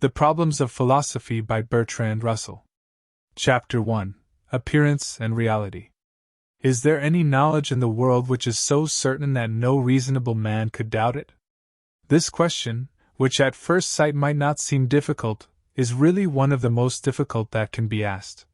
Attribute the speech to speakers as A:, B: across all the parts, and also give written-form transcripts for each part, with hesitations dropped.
A: The Problems of Philosophy by Bertrand Russell. Chapter 1. Appearance and Reality. Is there any knowledge in the world which is so certain that no reasonable man could doubt it? This question, which at first sight might not seem difficult, is really one of the most difficult that can be asked.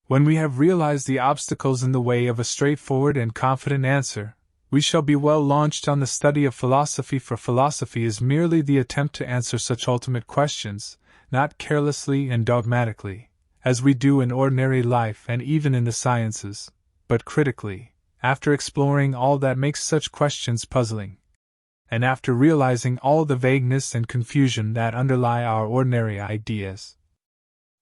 A: When we have realized the obstacles in the way of a straightforward and confident answer, we shall be well launched on the study of philosophy, for philosophy is merely the attempt to answer such ultimate questions, not carelessly and dogmatically, as we do in ordinary life and even in the sciences, but critically, after exploring all that makes such questions puzzling, and after realizing all the vagueness and confusion that underlie our ordinary ideas.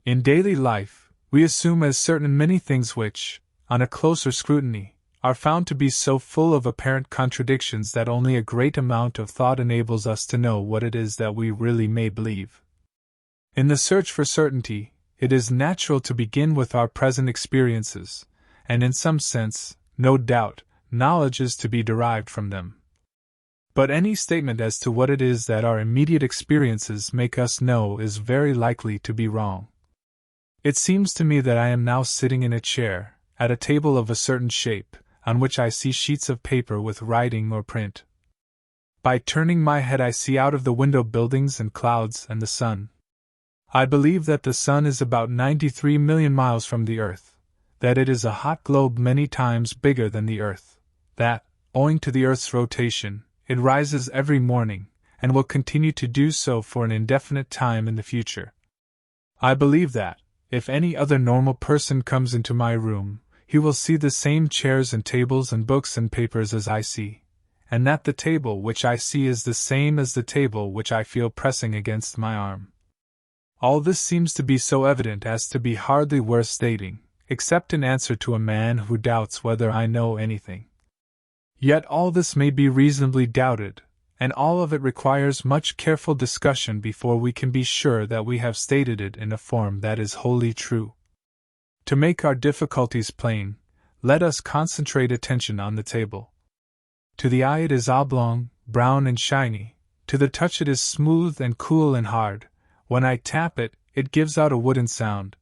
A: In daily life, we assume as certain many things which, on a closer scrutiny, are found to be so full of apparent contradictions that only a great amount of thought enables us to know what it is that we really may believe. In the search for certainty, it is natural to begin with our present experiences, and in some sense, no doubt, knowledge is to be derived from them. But any statement as to what it is that our immediate experiences make us know is very likely to be wrong. It seems to me that I am now sitting in a chair, at a table of a certain shape, on which I see sheets of paper with writing or print. By turning my head I see out of the window buildings and clouds and the sun. I believe that the sun is about 93 million miles from the earth, that it is a hot globe many times bigger than the earth, that, owing to the earth's rotation, it rises every morning, and will continue to do so for an indefinite time in the future. I believe that, if any other normal person comes into my room, he will see the same chairs and tables and books and papers as I see, and that the table which I see is the same as the table which I feel pressing against my arm. All this seems to be so evident as to be hardly worth stating, except in answer to a man who doubts whether I know anything. Yet all this may be reasonably doubted, and all of it requires much careful discussion before we can be sure that we have stated it in a form that is wholly true. To make our difficulties plain, let us concentrate attention on the table. To the eye it is oblong, brown and shiny, to the touch it is smooth and cool and hard. When I tap it, it gives out a wooden sound.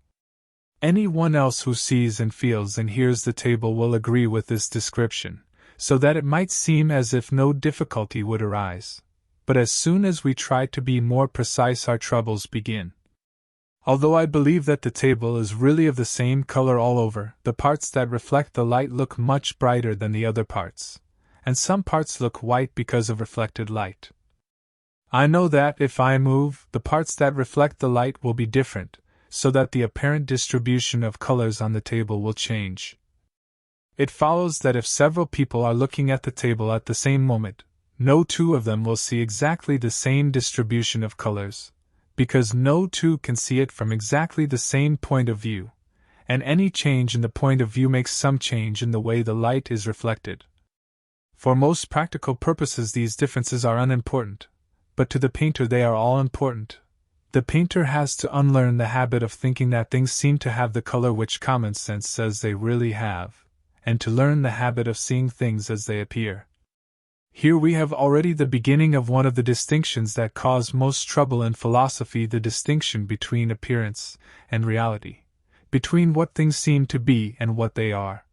A: Any one else who sees and feels and hears the table will agree with this description, so that it might seem as if no difficulty would arise. But as soon as we try to be more precise, our troubles begin. Although I believe that the table is really of the same color all over, the parts that reflect the light look much brighter than the other parts, and some parts look white because of reflected light. I know that if I move, the parts that reflect the light will be different, so that the apparent distribution of colors on the table will change. It follows that if several people are looking at the table at the same moment, no two of them will see exactly the same distribution of colors, because no two can see it from exactly the same point of view, and any change in the point of view makes some change in the way the light is reflected. For most practical purposes these differences are unimportant, but to the painter they are all important. The painter has to unlearn the habit of thinking that things seem to have the color which common sense says they really have, and to learn the habit of seeing things as they appear. Here we have already the beginning of one of the distinctions that cause most trouble in philosophy, the distinction between appearance and reality, between what things seem to be and what they are.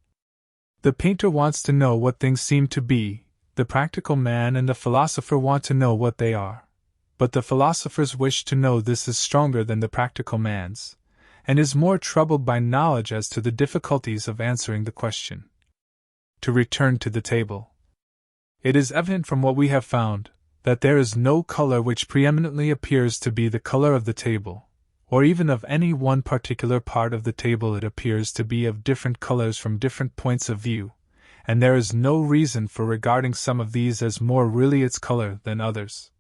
A: The painter wants to know what things seem to be, the practical man and the philosopher want to know what they are. But the philosopher's wish to know this is stronger than the practical man's, and is more troubled by knowledge as to the difficulties of answering the question. To return to the table. It is evident from what we have found, that there is no color which preeminently appears to be the color of the table, or even of any one particular part of the table. It appears to be of different colors from different points of view, and there is no reason for regarding some of these as more really its color than others.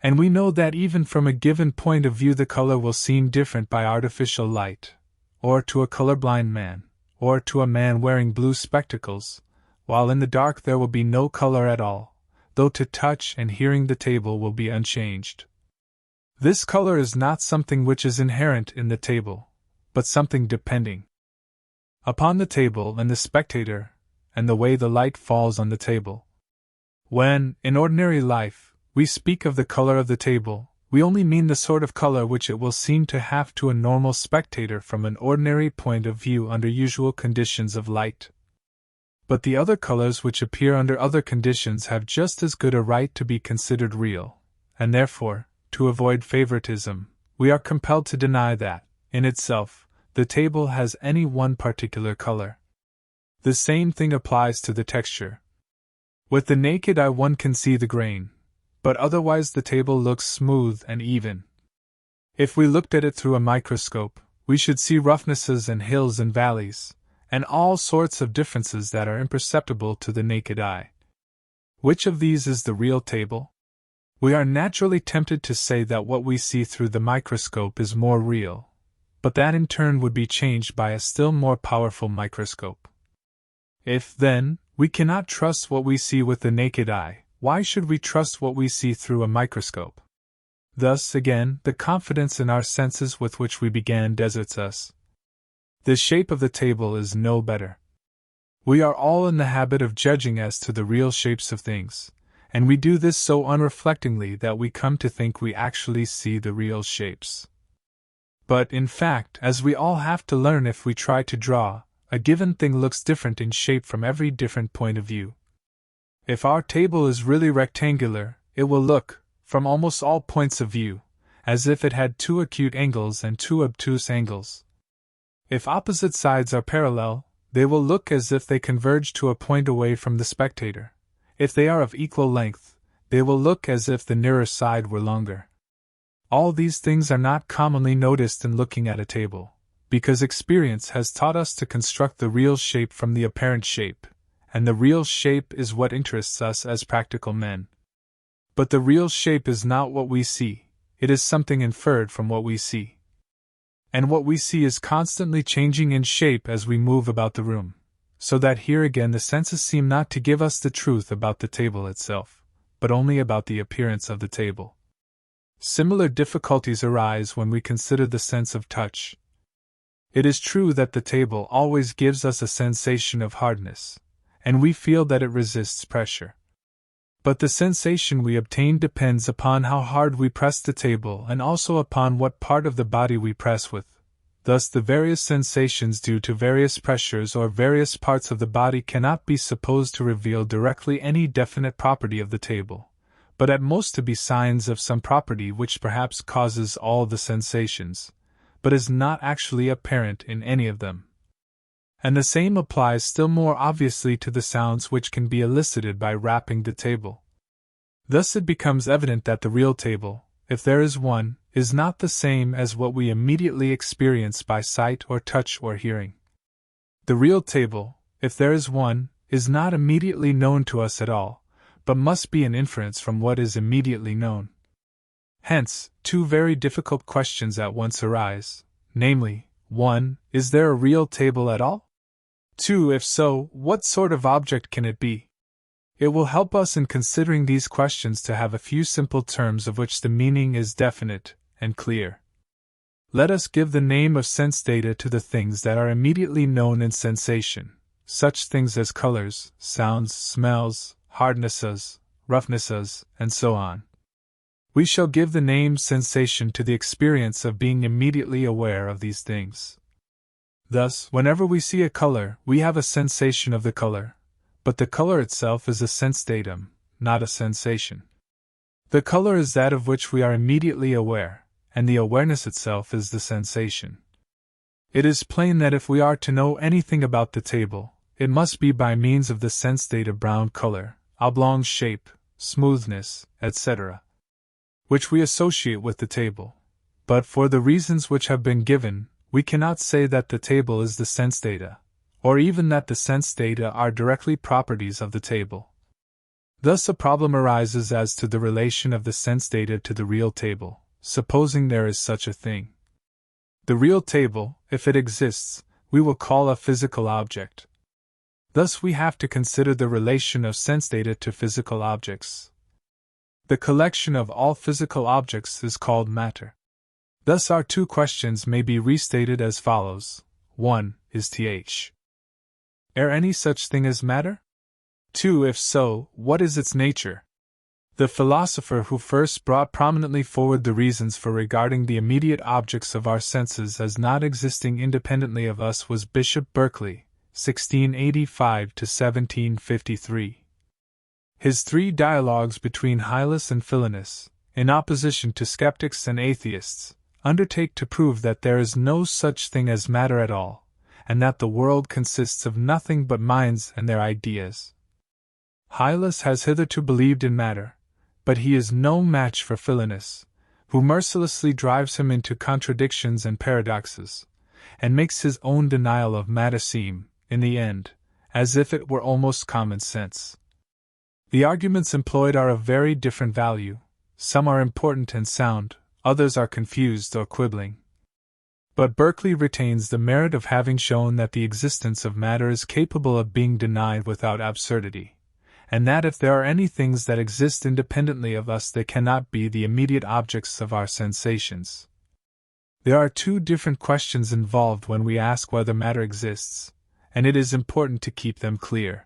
A: And we know that even from a given point of view the color will seem different by artificial light, or to a colorblind man, or to a man wearing blue spectacles, while in the dark there will be no color at all, though to touch and hearing the table will be unchanged. This color is not something which is inherent in the table, but something depending upon the table and the spectator, and the way the light falls on the table. When, in ordinary life, we speak of the color of the table, we only mean the sort of color which it will seem to have to a normal spectator from an ordinary point of view under usual conditions of light. But the other colors which appear under other conditions have just as good a right to be considered real, and therefore, to avoid favoritism, we are compelled to deny that, in itself, the table has any one particular color. The same thing applies to the texture. With the naked eye one can see the grain, but otherwise the table looks smooth and even. If we looked at it through a microscope, we should see roughnesses and hills and valleys, and all sorts of differences that are imperceptible to the naked eye. Which of these is the real table? We are naturally tempted to say that what we see through the microscope is more real, but that in turn would be changed by a still more powerful microscope. If, then, we cannot trust what we see with the naked eye, why should we trust what we see through a microscope? Thus, again, the confidence in our senses with which we began deserts us. The shape of the table is no better. We are all in the habit of judging as to the real shapes of things, and we do this so unreflectingly that we come to think we actually see the real shapes. But, in fact, as we all have to learn if we try to draw, a given thing looks different in shape from every different point of view. If our table is really rectangular, it will look, from almost all points of view, as if it had two acute angles and two obtuse angles. If opposite sides are parallel, they will look as if they converge to a point away from the spectator. If they are of equal length, they will look as if the nearer side were longer. All these things are not commonly noticed in looking at a table, because experience has taught us to construct the real shape from the apparent shape, and the real shape is what interests us as practical men. But the real shape is not what we see, it is something inferred from what we see. And what we see is constantly changing in shape as we move about the room, so that here again the senses seem not to give us the truth about the table itself, but only about the appearance of the table. Similar difficulties arise when we consider the sense of touch. It is true that the table always gives us a sensation of hardness, and we feel that it resists pressure. But the sensation we obtain depends upon how hard we press the table and also upon what part of the body we press with. Thus the various sensations due to various pressures or various parts of the body cannot be supposed to reveal directly any definite property of the table, but at most to be signs of some property which perhaps causes all the sensations, but is not actually apparent in any of them. And the same applies still more obviously to the sounds which can be elicited by rapping the table. Thus it becomes evident that the real table, if there is one, is not the same as what we immediately experience by sight or touch or hearing. The real table, if there is one, is not immediately known to us at all, but must be an inference from what is immediately known. Hence, two very difficult questions at once arise, namely, 1. Is there a real table at all? 2. If so, what sort of object can it be? It will help us in considering these questions to have a few simple terms of which the meaning is definite and clear. Let us give the name of sense data to the things that are immediately known in sensation, such things as colors, sounds, smells, hardnesses, roughnesses, and so on. We shall give the name sensation to the experience of being immediately aware of these things. Thus, whenever we see a color, we have a sensation of the color, but the color itself is a sense datum, not a sensation. The color is that of which we are immediately aware, and the awareness itself is the sensation. It is plain that if we are to know anything about the table, it must be by means of the sense data brown color, oblong shape, smoothness, etc., which we associate with the table. But for the reasons which have been given, we cannot say that the table is the sense data, or even that the sense data are directly properties of the table. Thus a problem arises as to the relation of the sense data to the real table, supposing there is such a thing. The real table, if it exists, we will call a physical object. Thus we have to consider the relation of sense data to physical objects. The collection of all physical objects is called matter. Thus our two questions may be restated as follows. 1. Is there any such thing as matter? 2. If so, what is its nature? The philosopher who first brought prominently forward the reasons for regarding the immediate objects of our senses as not existing independently of us was Bishop Berkeley, 1685 to 1753. His 3 dialogues between Hylas and Philinus, in opposition to skeptics and atheists, undertake to prove that there is no such thing as matter at all, and that the world consists of nothing but minds and their ideas. Hylas has hitherto believed in matter, but he is no match for Philinus, who mercilessly drives him into contradictions and paradoxes, and makes his own denial of matter seem, in the end, as if it were almost common sense. The arguments employed are of very different value. Some are important and sound, others are confused or quibbling. But Berkeley retains the merit of having shown that the existence of matter is capable of being denied without absurdity, and that if there are any things that exist independently of us, they cannot be the immediate objects of our sensations. There are 2 different questions involved when we ask whether matter exists, and it is important to keep them clear.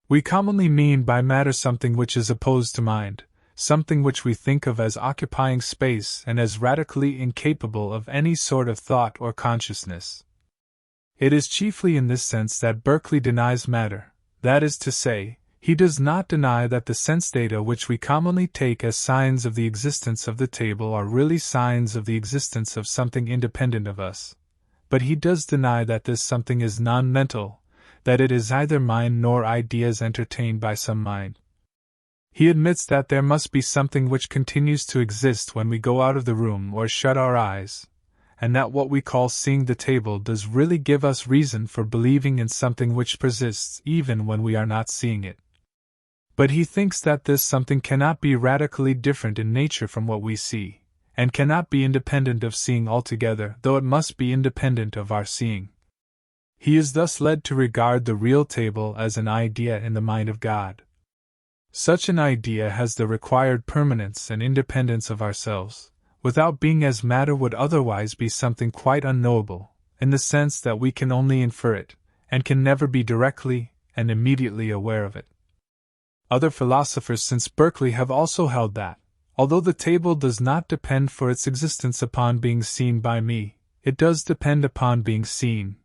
A: We commonly mean by matter something which is opposed to mind, something which we think of as occupying space and as radically incapable of any sort of thought or consciousness. It is chiefly in this sense that Berkeley denies matter, that is to say, he does not deny that the sense data which we commonly take as signs of the existence of the table are really signs of the existence of something independent of us, but he does deny that this something is non-mental, that it is neither mind nor ideas entertained by some mind. He admits that there must be something which continues to exist when we go out of the room or shut our eyes, and that what we call seeing the table does really give us reason for believing in something which persists even when we are not seeing it. But he thinks that this something cannot be radically different in nature from what we see, and cannot be independent of seeing altogether, though it must be independent of our seeing. He is thus led to regard the real table as an idea in the mind of God. Such an idea has the required permanence and independence of ourselves, without being as matter would otherwise be something quite unknowable, in the sense that we can only infer it, and can never be directly and immediately aware of it. Other philosophers since Berkeley have also held that, although the table does not depend for its existence upon being seen by me, it does depend upon being seen,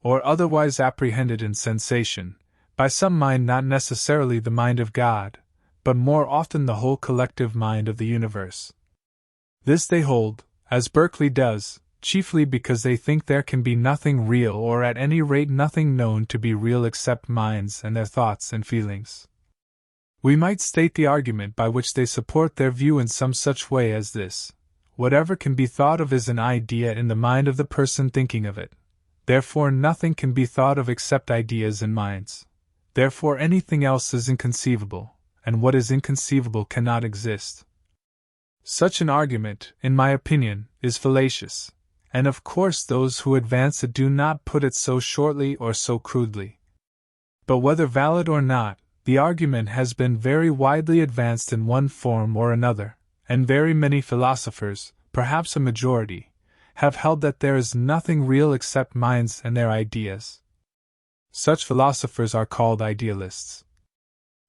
A: or otherwise apprehended in sensation, by some mind, not necessarily the mind of God, but more often the whole collective mind of the universe. This they hold, as Berkeley does, chiefly because they think there can be nothing real, or at any rate nothing known to be real except minds and their thoughts and feelings. We might state the argument by which they support their view in some such way as this: whatever can be thought of is an idea in the mind of the person thinking of it. Therefore nothing can be thought of except ideas and minds. Therefore anything else is inconceivable, and what is inconceivable cannot exist. Such an argument, in my opinion, is fallacious, and of course those who advance it do not put it so shortly or so crudely. But whether valid or not, the argument has been very widely advanced in one form or another, and very many philosophers, perhaps a majority, have held that there is nothing real except minds and their ideas. Such philosophers are called idealists.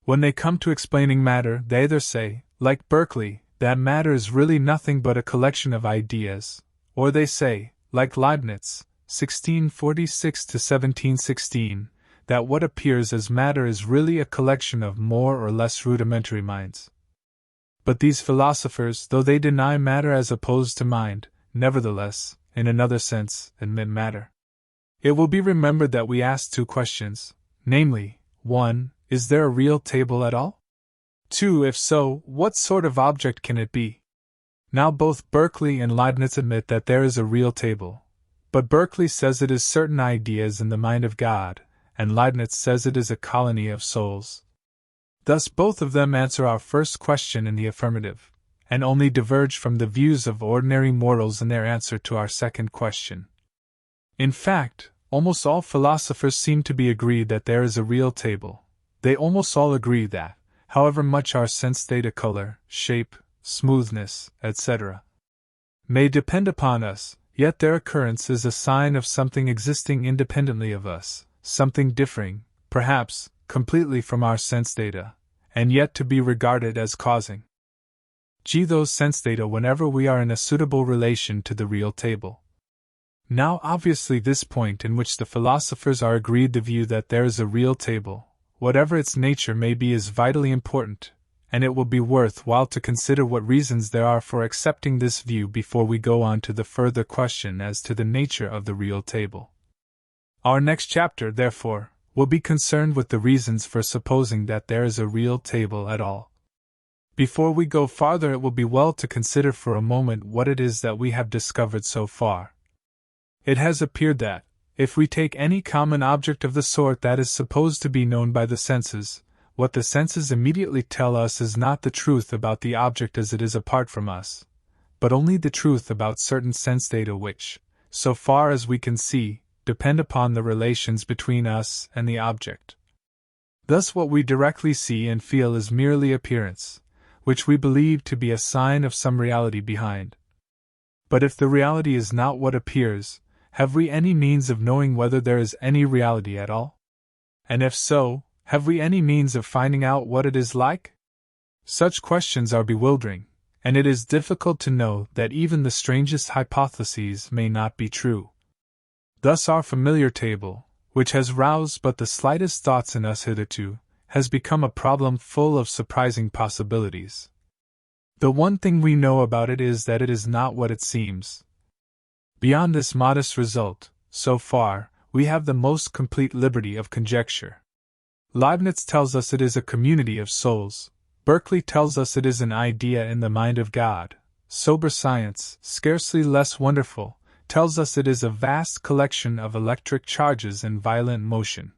A: When they come to explaining matter, they either say, like Berkeley, that matter is really nothing but a collection of ideas, or they say, like Leibniz, 1646 to 1716, that what appears as matter is really a collection of more or less rudimentary minds. But these philosophers, though they deny matter as opposed to mind, nevertheless, in another sense, admit matter. It will be remembered that we asked 2 questions, namely, 1. Is there a real table at all? 2. If so, what sort of object can it be? Now both Berkeley and Leibniz admit that there is a real table, but Berkeley says it is certain ideas in the mind of God, and Leibniz says it is a colony of souls. Thus both of them answer our first question in the affirmative, and only diverge from the views of ordinary mortals in their answer to our second question. In fact, almost all philosophers seem to be agreed that there is a real table. They almost all agree that, however much our sense data, color, shape, smoothness, etc., may depend upon us, yet their occurrence is a sign of something existing independently of us, something differing, perhaps, completely from our sense data, and yet to be regarded as causing those sense data whenever we are in a suitable relation to the real table. Now obviously this point in which the philosophers are agreed the view that there is a real table, whatever its nature may be, is vitally important, and it will be worth while to consider what reasons there are for accepting this view before we go on to the further question as to the nature of the real table. Our next chapter, therefore, will be concerned with the reasons for supposing that there is a real table at all. Before we go farther, it will be well to consider for a moment what it is that we have discovered so far. It has appeared that, if we take any common object of the sort that is supposed to be known by the senses, what the senses immediately tell us is not the truth about the object as it is apart from us, but only the truth about certain sense data which, so far as we can see, depend upon the relations between us and the object. Thus what we directly see and feel is merely appearance, which we believe to be a sign of some reality behind. But if the reality is not what appears, have we any means of knowing whether there is any reality at all? And if so, have we any means of finding out what it is like? Such questions are bewildering, and it is difficult to know that even the strangest hypotheses may not be true. Thus our familiar table, which has roused but the slightest thoughts in us hitherto, has become a problem full of surprising possibilities. The one thing we know about it is that it is not what it seems. Beyond this modest result, so far, we have the most complete liberty of conjecture. Leibniz tells us it is a community of souls. Berkeley tells us it is an idea in the mind of God. Sober science, scarcely less wonderful, tells us it is a vast collection of electric charges in violent motion.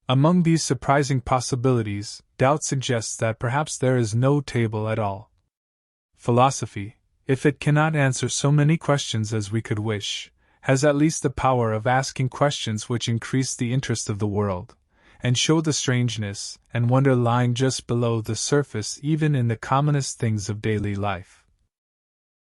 A: Among these surprising possibilities, doubt suggests that perhaps there is no table at all. Philosophy, if it cannot answer so many questions as we could wish, has at least the power of asking questions which increase the interest of the world, and show the strangeness and wonder lying just below the surface even in the commonest things of daily life.